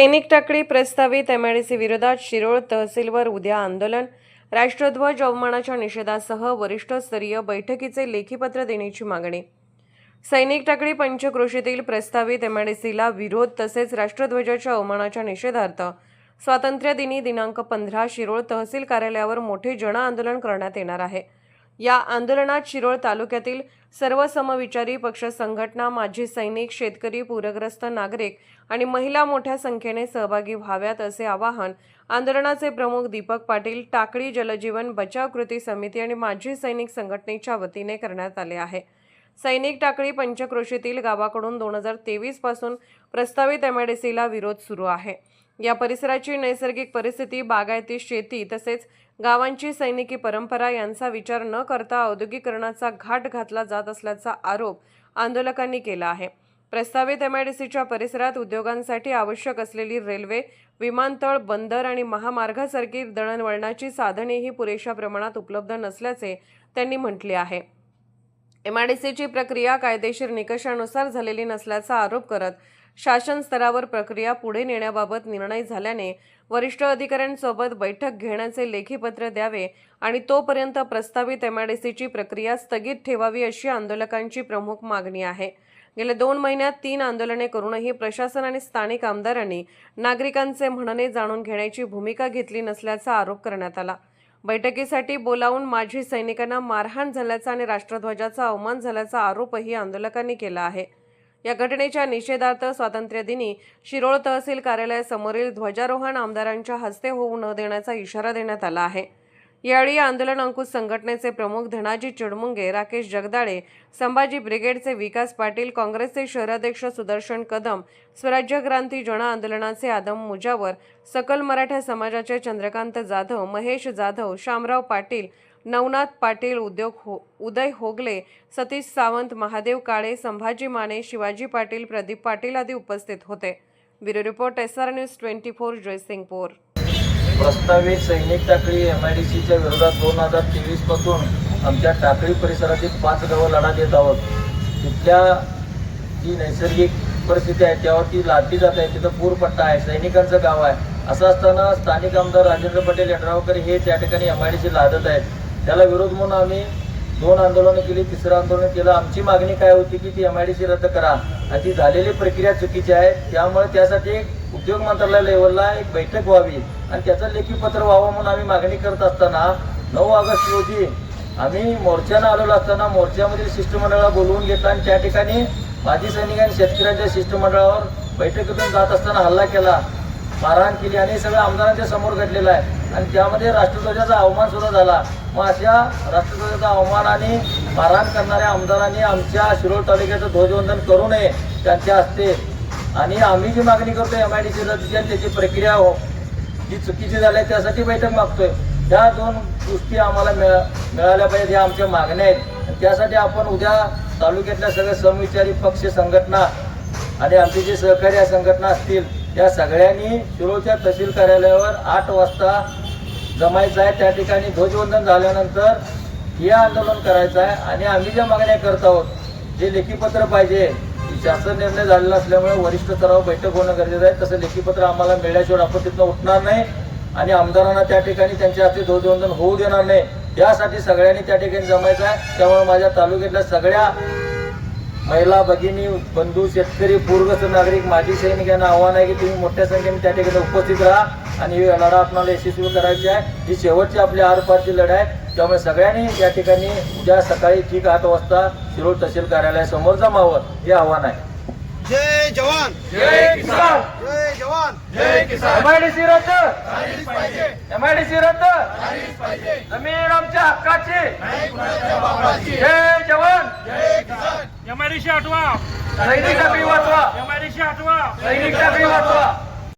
सैनिक टाकळी प्रस्तावित एमआयडीसी विरोधात शिरोळ तहसीलवर उद्या आंदोलन। राष्ट्रध्वज अवमानाच्या निषेधासह वरिष्ठस्तरीय बैठकीचे लेखीपत्र देण्याची मागणी। सैनिक टाकळी पंचक्रोशीतील प्रस्तावित एमआयडीसीला विरोध तसेच राष्ट्रध्वजाच्या अवमानाच्या निषेधार्थ स्वातंत्र्य दिनी दिनांक 15 शिरोळ तहसील कार्यालयावर मोठे जन आंदोलन करण्यात येणार आहे। या आंदोलनात शिरोळ तालुक्यातील सर्व समविचारी पक्ष संघटना, माजी सैनिक, शेतकरी, पूरग्रस्त नागरिक आणि महिला मोठ्या संख्येने सहभागी व्हाव्यात असे आवाहन आंदोलनाचे प्रमुख दीपक पाटील, टाकळी जलजीवन बचाव कृती समिती आणि माजी सैनिक संघटनेच्या वतीने करण्यात आले आहे। सैनिक टाकळी पंचक्रोशीतील गावाकडून 2023 पासून प्रस्तावित एमआयडीसीला विरोध सुरू आहे। या परिसराची नैसर्गिक परिस्थिती, बागायती शेती तसेच गावांची सैनिकी परंपरा यांचा विचार न करता औद्योगिकरणाचा घाट घातला जात असल्याचा आरोप आंदोलकांनी केला आहे। प्रस्तावित एमआयडीसीच्या परिसरात उद्योगांसाठी आवश्यक असलेली रेल्वे, विमानतळ, बंदर आणि महामार्गासारखी दळणवळणाची साधनेही पुरेशा प्रमाणात उपलब्ध नसल्याचे त्यांनी म्हटले आहे। एमआयडीसीची प्रक्रिया कायदेशीर निकषानुसार झालेली नसल्याचा आरोप करत शासन स्तरावर प्रक्रिया पुढे नेण्याबाबत निर्णय झाल्याने वरिष्ठ अधिकाऱ्यांसोबत बैठक घेण्याचे लेखीपत्र द्यावे आणि तोपर्यंत प्रस्तावित एमआयडीसीची प्रक्रिया स्थगित ठेवावी अशी आंदोलकांची प्रमुख मागणी आहे। गेल्या 2 महिन्यात 3 आंदोलने करूनही प्रशासन आणि स्थानिक आमदारांनी नागरिकांचे म्हणणे जाणून घेण्याची भूमिका घेतली नसल्याचा आरोप करण्यात आला। बैठकीसाठी बोलावून माजी सैनिकांना मारहाण झाल्याचा आणि राष्ट्रध्वजाचा अवमान झाल्याचा आरोपही आंदोलकांनी केला आहे। या घटनेच्या निषेधार्थ स्वातंत्र्य दिनी शिरोळ तहसील कार्यालयासमोरील ध्वजारोहण आमदारांच्या हस्ते होऊ न देण्याचा इशारा देण्यात आला आहे। यावेळी आंदोलन अंकुश संघटनेचे प्रमुख धनाजी चिडमुंगे, राकेश जगदाळे, संभाजी ब्रिगेडचे विकास पाटील, काँग्रेसचे शहराध्यक्ष सुदर्शन कदम, स्वराज्य क्रांती जन आंदोलनाचे आदम मुजावर, सकल मराठा समाजाचे चंद्रकांत जाधव, महेश जाधव, शामराव पाटील, नवनाथ पाटील, उदय होगले, सतीश सावंत, महादेव काळे, संभाजी माने, शिवाजी पाटील, प्रदीप पाटील आदी उपस्थित होते। Bureau report SR news 24 Jaysingpur. प्रस्तावित सैनिक टाकळी एमआयडीसीच्या विरोधात 2023 पासून आमच्या टाकळी परिसरातील 5 गावं लढा देत आहोत। तिथल्या जी नैसर्गिक परिस्थिती आहे त्यावरती लादली जात आहे। तिथं पूरपट्टा आहे, सैनिकांचं गाव आहे। असं असताना स्थानिक आमदार राजेंद्र पटेल यड्रावकर हे त्या ठिकाणी एमआयडीसी लादत आहेत। त्याला विरोध म्हणून आम्ही 2 आंदोलनं केली, 3रं आंदोलन केलं। आमची मागणी काय होती की ती एमआयडीसी रद्द करा आणि ती झालेली प्रक्रिया चुकीची आहे। त्यामुळे त्यासाठी उद्योग मंत्रालय लेवलला एक बैठक व्हावी आणि त्याचं लेखीपत्र व्हावं म्हणून आम्ही मागणी करत असताना 9 ऑगस्ट रोजी आम्ही मोर्चानं आलेलो असताना मोर्चामधील शिष्टमंडळाला बोलवून घेतलं आणि त्या ठिकाणी माजी सैनिक आणि शेतकऱ्यांच्या शिष्टमंडळावर बैठकीतून जात असताना हल्ला केला, मारहाण केली आणि सगळं आमदारांच्या समोर घडलेलं आहे आणि त्यामध्ये राष्ट्रध्वजाचा अवमान सुद्धा झाला। मग अशा राष्ट्रध्वजाचा अवमान आणि मारहाण करणाऱ्या आमदारांनी आमच्या शिरोळ तालुक्याचं ध्वजवंदन करू नये त्यांच्या हस्ते आणि आम्ही जी मागणी करतोय एमआयडीसी रद्दीची त्याची प्रक्रिया जी चुकीची झाली आहे त्यासाठी बैठक मागतोय। त्या 2 गोष्टी आम्हाला मिळाल्या पाहिजेत, ह्या आमच्या मागण्या आहेत। त्यासाठी आपण उद्या तालुक्यातल्या सगळ्या समविचारी पक्ष संघटना आणि आमचे जे सहकारी संघटना असतील त्या सगळ्यांनी शिरोळच्या तहसील कार्यालयावर 8 वाजता जमायचं आहे। त्या ठिकाणी ध्वजवंदन झाल्यानंतर हे आंदोलन करायचं आहे आणि आम्ही ज्या मागण्या करत आहोत, जे लेखीपत्र पाहिजे, शासन निर्णय झालेला असल्यामुळे वरिष्ठ स्तरावर बैठक होणं गरजेचं आहे। तसं लेखीपत्र आम्हाला मिळाल्याशिवाय आपण तिथनं उठणार नाही आणि आमदारांना त्या ठिकाणी त्यांच्या हस्ते ध्वजवंदन होऊ देणार नाही। यासाठी सगळ्यांनी त्या ठिकाणी जमायचं आहे। त्यामुळे माझ्या तालुक्यातल्या सगळ्या महिला भगिनी, बंधू, शेतकरी, पूरग्रस्त नागरिक, माजी सैनिक यांना आव्हान आहे की तुम्ही मोठ्या संख्येने त्या ठिकाणी उपस्थित राहा आणि ही लढा आपल्याला यशस्वी करायची आहे। ही शेवटची आपली आरपारची लढाई आहे। त्यामुळे सगळ्यांनी या ठिकाणी उद्या सकाळी ठीक 8 वाजता शिरोळ तहसील कार्यालयासमोर जमावं हे आव्हान आहे। जय जवान, जय किसान, जय जवान, जय किसान। एमआयडीसी रद्द, झालीच पाहिजे, एमआयडीसी रद्द, झालीच पाहिजे। जमीन आमच्या हक्काची, नाही कुणाच्या बापाची। जय जवान, जय किसान। एमआयडीसी हटवा, सैनिक टाकळी वाचवा, एमआयडीसी हटवा, सैनिक टाकळी वाचवा।